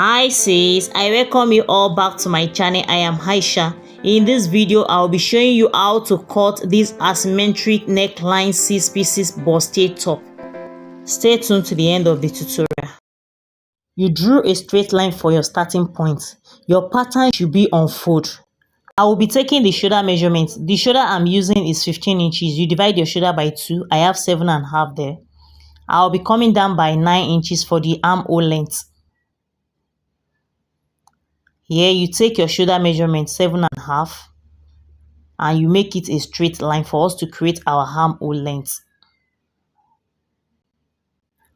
Hi sis, I welcome you all back to my channel. I am Aisha. In this video, I'll be showing you how to cut this asymmetric neckline 6 pieces bustier top. Stay tuned to the end of the tutorial. You drew a straight line for your starting point. Your pattern should be on fold. I will be taking the shoulder measurement. The shoulder I'm using is 15 inches. You divide your shoulder by 2. I have 7.5 there. I'll be coming down by 9 inches for the armhole length. Here you take your shoulder measurement 7.5 and you make it a straight line for us to create our armhole length.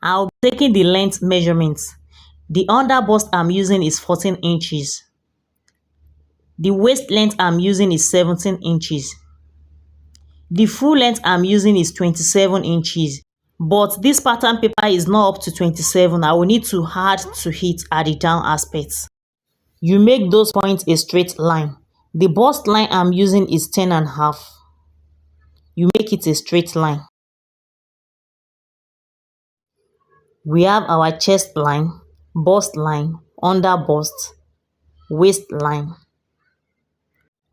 I'll be taking the length measurements. The under bust I'm using is 14 inches. The waist length I'm using is 17 inches. The full length I'm using is 27 inches. But this pattern paper is not up to 27. I will need to add to it at the down aspects. You make those points a straight line. The bust line I'm using is 10.5. You make it a straight line. We have our chest line, bust line, under bust, waist line.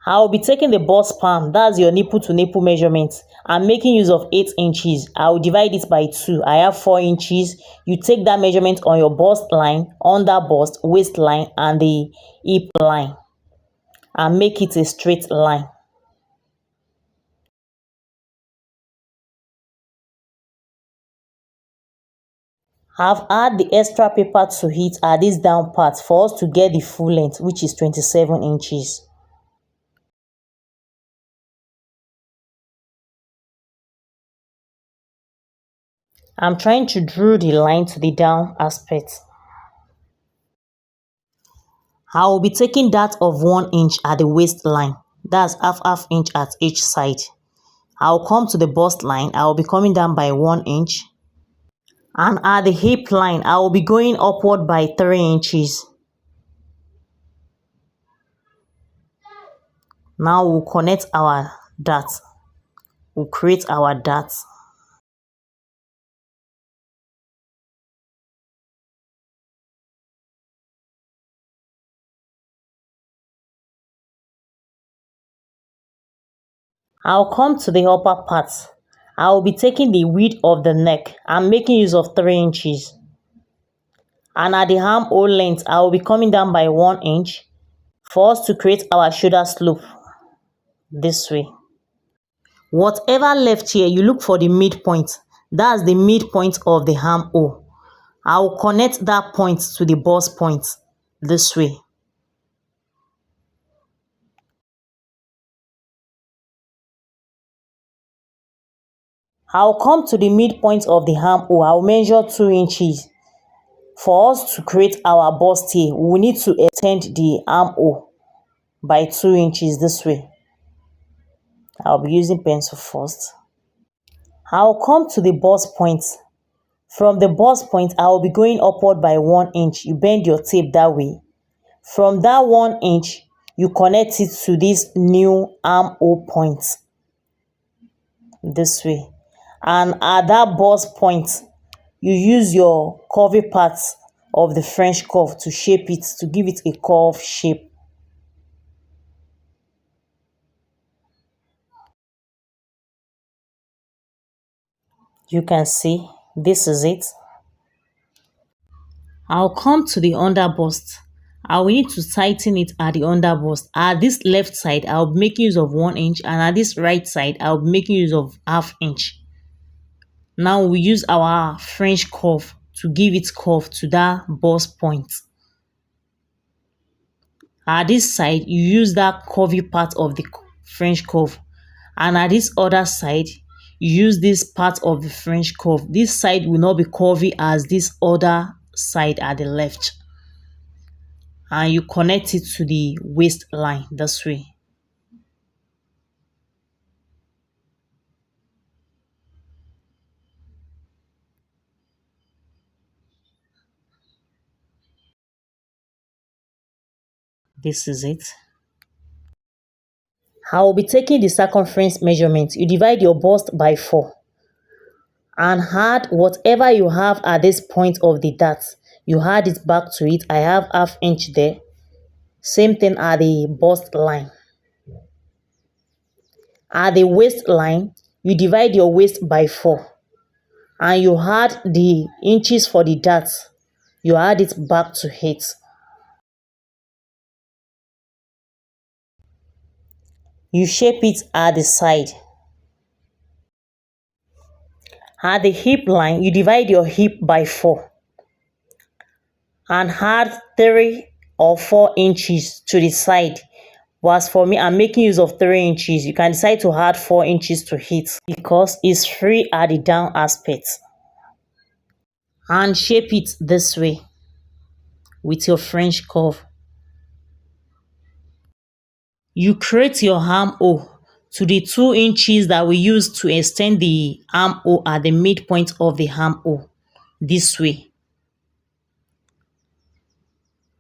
I'll be taking the bust palm, that's your nipple to nipple measurement. I'm making use of 8 inches. I'll divide it by 2. I have 4 inches. You take that measurement on your bust line, under bust, waist line, and the hip line, and make it a straight line. I've added the extra paper to it at this down part for us to get the full length, which is 27 inches. I'm trying to draw the line to the down aspect. I will be taking that of 1 inch at the waistline. That's half inch at each side. I'll come to the bust line. I will be coming down by 1 inch. And at the hip line, I will be going upward by 3 inches. Now we'll connect our dots. We'll create our dots. I'll come to the upper part. I will be taking the width of the neck. I'm making use of 3 inches. And at the armhole length, I will be coming down by 1 inch for us to create our shoulder slope this way. Whatever left here, you look for the midpoint. That's the midpoint of the armhole. I will connect that point to the bust point this way. I'll come to the midpoint of the armhole. I'll measure 2 inches. For us to create our bustier, we need to extend the armhole by 2 inches this way. I'll be using pencil first. I'll come to the bust point. From the bust point, I will be going upward by 1 inch. You bend your tape that way. From that 1 inch, you connect it to this new armhole point this way. And at that bust point, you use your curvy parts of the French curve to shape it, to give it a curve shape. You can see, this is it. I'll come to the under bust. I will need to tighten it at the under bust. At this left side, I'll be making use of 1 inch, and at this right side, I'll be making use of ½ inch. Now we use our French curve to give it curve to that bust point. At this side, you use that curvy part of the French curve, and at this other side, you use this part of the French curve. This side will not be curvy as this other side at the left. And you connect it to the waistline this way. This is it. I will be taking the circumference measurement. You divide your bust by 4 and add whatever you have at this point of the dart. You add it back to it. I have half inch there. Same thing at the bust line. At the waistline, you divide your waist by 4 and you add the inches for the dart. You add it back to it. You shape it at the side. At the hip line, you divide your hip by 4 and add 3 or 4 inches to the side. But as for me, I'm making use of 3 inches. You can decide to add 4 inches to it because it's free at the down aspect. And shape it this way with your French curve. You create your armhole to the 2 inches that we use to extend the armhole at the midpoint of the armhole this way.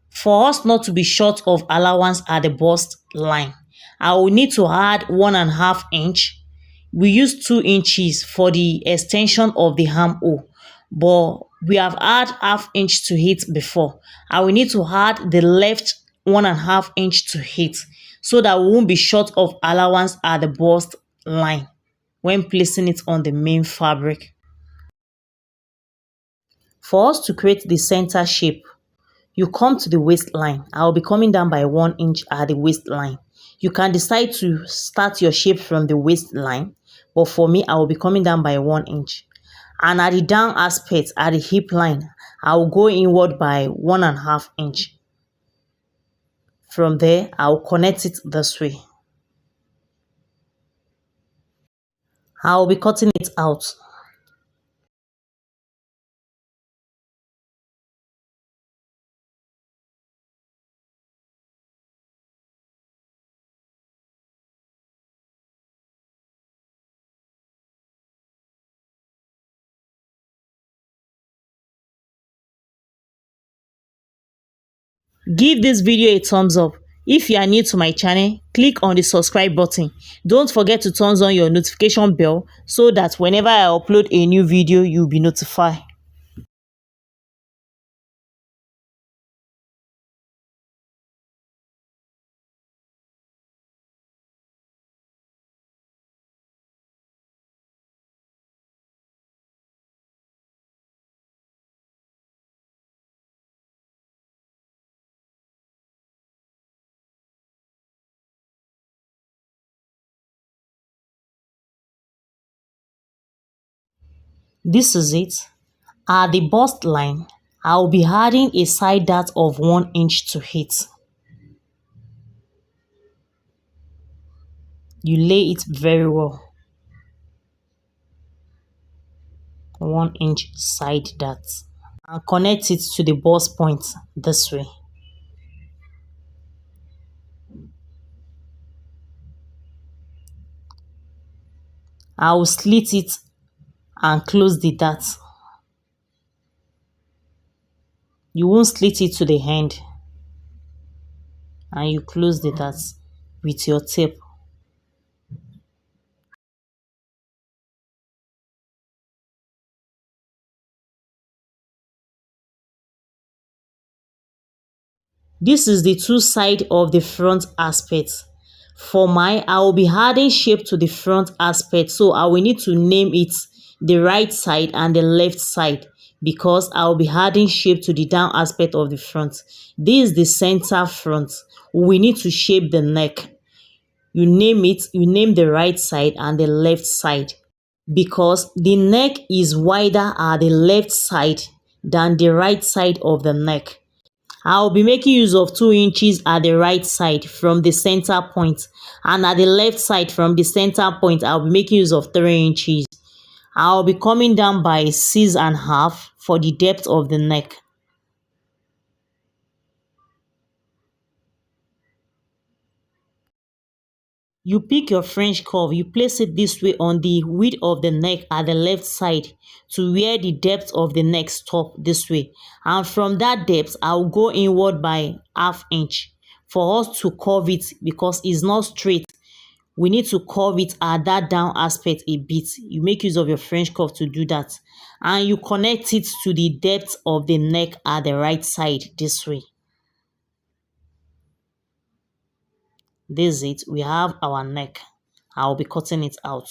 For us not to be short of allowance at the bust line, I will need to add 1.5 inch. We use 2 inches for the extension of the armhole, but we have add half inch to it before. I will need to add the left 1.5 inch to it so that we won't be short of allowance at the bust line when placing it on the main fabric. For us to create the center shape, you come to the waistline. I will be coming down by 1 inch at the waistline. You can decide to start your shape from the waistline, but for me, I will be coming down by 1 inch. And at the down aspect, at the hip line, I will go inward by 1.5 inch. From there, I will connect it this way. I will be cutting it out. Give this video a thumbs up. If you are new to my channel, click on the subscribe button. Don't forget to turn on your notification bell so that whenever I upload a new video, you'll be notified. This is it. At the bust line, I'll be adding a side dart of 1 inch to it. You lay it very well. 1 inch side dart. And connect it to the bust point this way. I will slit it and close the dart. You won't slit it to the end. And you close the dart with your tape. This is the two sides of the front aspect. For mine, I will be adding shape to the front aspect, so I will need to name it the right side and the left side because I will be adding shape to the down aspect of the front. This is the center front. We need to shape the neck. You name it, you name the right side and the left side because the neck is wider at the left side than the right side of the neck. I'll be making use of 2 inches at the right side from the center point, and at the left side from the center point I'll be making use of 3 inches. I'll be coming down by 6.5 for the depth of the neck. You pick your French curve, you place it this way on the width of the neck at the left side to where the depth of the neck stop this way. And from that depth, I'll go inward by ½ inch for us to curve it because it's not straight. We need to curve it at that down aspect a bit. You make use of your French curve to do that. and you connect it to the depth of the neck at the right side this way. This is it. We have our neck. I'll be cutting it out.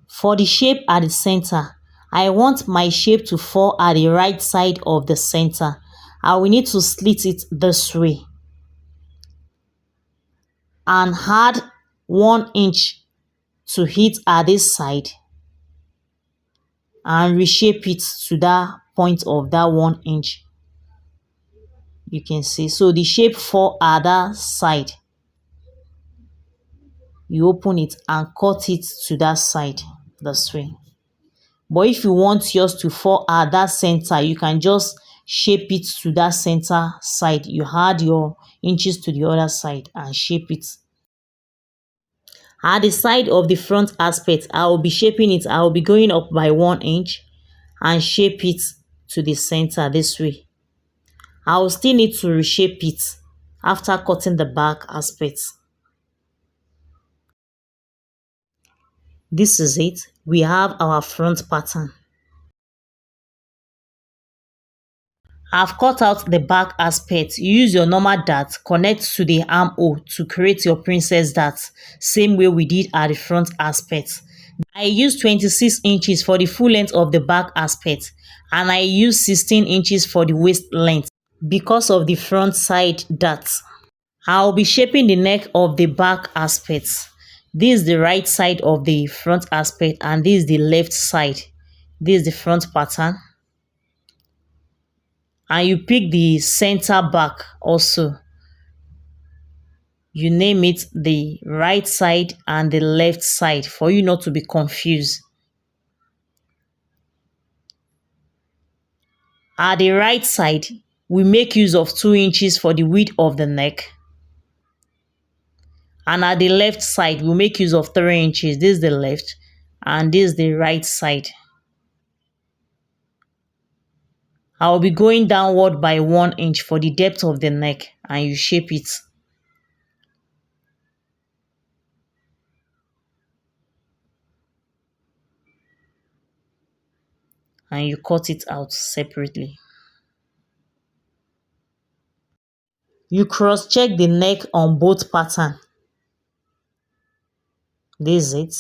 For the shape at the center, I want my shape to fall at the right side of the center. I will need to slit it this way and add 1 inch to hit at this side and reshape it to that point of that 1 inch. You can see. So the shape fall at that side. You open it and cut it to that side this way. But if you want yours to fall at that center, you can just shape it to that center side. You add your inches to the other side and shape it. At the side of the front aspect, I will be shaping it. I will be going up by 1 inch and shape it to the center this way. I will still need to reshape it after cutting the back aspect. This is it. We have our front pattern. I've cut out the back aspect. Use your normal dart, connect to the armhole to create your princess dart, same way we did at the front aspect. I used 26 inches for the full length of the back aspect and I used 16 inches for the waist length because of the front side dart. I'll be shaping the neck of the back aspect. This is the right side of the front aspect and this is the left side. This is the front pattern. And you pick the center back also. You name it the right side and the left side for you not to be confused. At the right side, we make use of 2 inches for the width of the neck. And at the left side, we make use of 3 inches. This is the left and this is the right side. I will be going downward by 1 inch for the depth of the neck and you shape it. And you cut it out separately. You cross-check the neck on both pattern. This is it.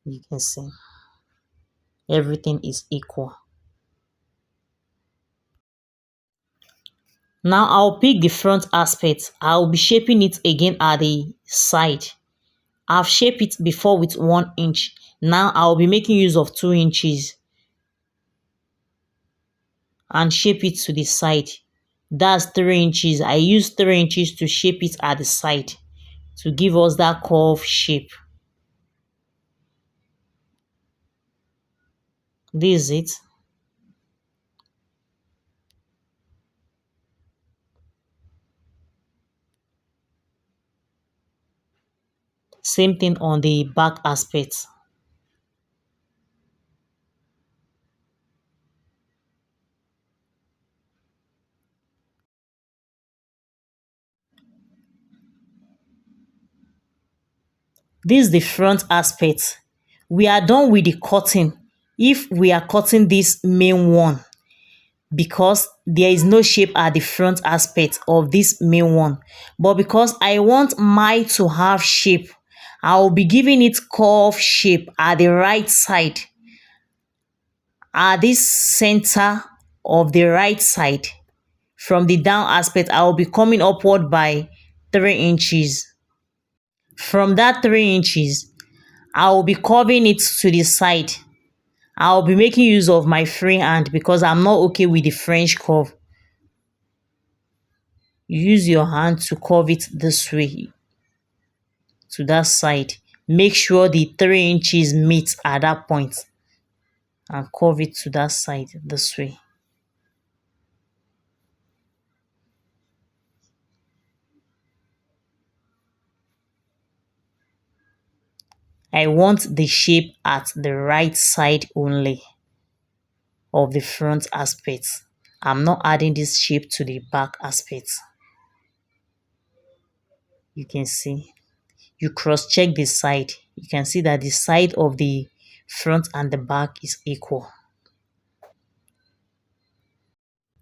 You can see everything is equal. Now I'll pick the front aspect. I'll be shaping it again at the side. I've shaped it before with 1 inch. Now I'll be making use of 2 inches and shape it to the side. That's 3 inches. I use 3 inches to shape it at the side to give us that curve shape. This is it. Same thing on the back aspect. This is the front aspect. We are done with the cutting. If we are cutting this main one, because there is no shape at the front aspect of this main one, but because I want mine to have shape, I will be giving it curve shape at the right side, at this center of the right side. From the down aspect, I will be coming upward by 3 inches. From that 3 inches, I will be curving it to the side. I'll be making use of my free hand because I'm not okay with the French curve. Use your hand to curve it this way to that side. Make sure the 3 inches meet at that point and curve it to that side this way. I want the shape at the right side only of the front aspect. I'm not adding this shape to the back aspect. You can see. You cross check the side. You can see that the side of the front and the back is equal.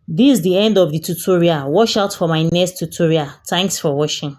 This is the end of the tutorial. Watch out for my next tutorial. Thanks for watching.